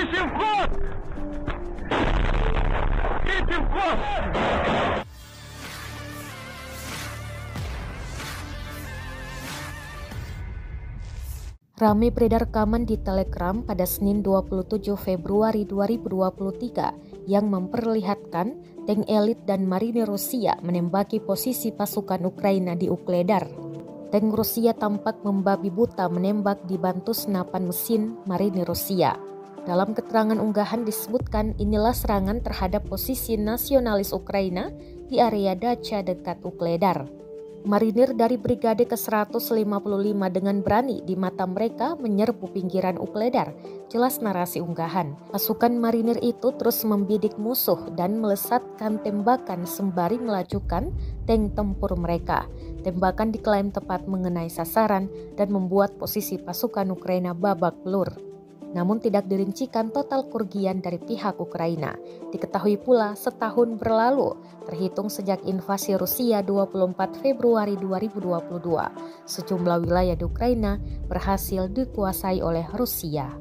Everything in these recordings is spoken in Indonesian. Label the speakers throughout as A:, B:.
A: Ищем вход! Ищем вход!
B: Ramai beredar rekaman di Telegram pada Senin 27 Februari 2023 yang memperlihatkan tank elit dan marinir Rusia menembaki posisi pasukan Ukraina di Ukledar. Tank Rusia tampak membabi buta menembak dibantu senapan mesin marinir Rusia. Dalam keterangan unggahan disebutkan inilah serangan terhadap posisi nasionalis Ukraina di area Dacha dekat Ukledar. Marinir dari Brigade ke-155 dengan berani di mata mereka menyerbu pinggiran Ukledar, jelas narasi unggahan. Pasukan marinir itu terus membidik musuh dan melesatkan tembakan sembari melajukan tank tempur mereka. Tembakan diklaim tepat mengenai sasaran dan membuat posisi pasukan Ukraina babak belur. Namun tidak dirincikan total kerugian dari pihak Ukraina. Diketahui pula setahun berlalu, terhitung sejak invasi Rusia 24 Februari 2022, sejumlah wilayah di Ukraina berhasil dikuasai oleh Rusia.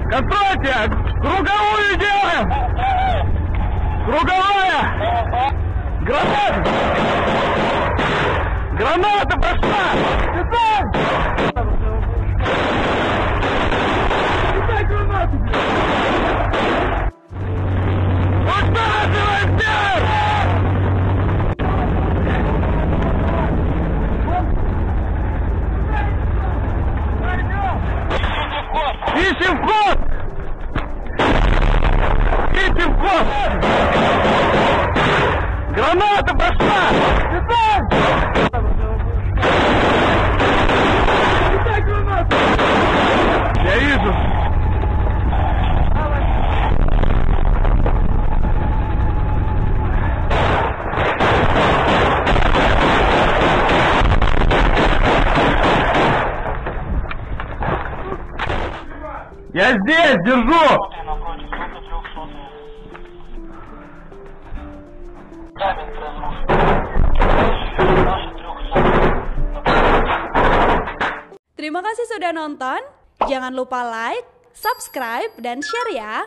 A: Контрольте! Круговую делаем! Круговая! Граната! Граната пошла! Летай! Летай гранату! Ищем вход! Ищем вход! Граната пошла! Летай! Летай гранату! Я вижу! Я здесь, держу!
C: Terima kasih sudah nonton. Jangan lupa like, subscribe, dan share ya.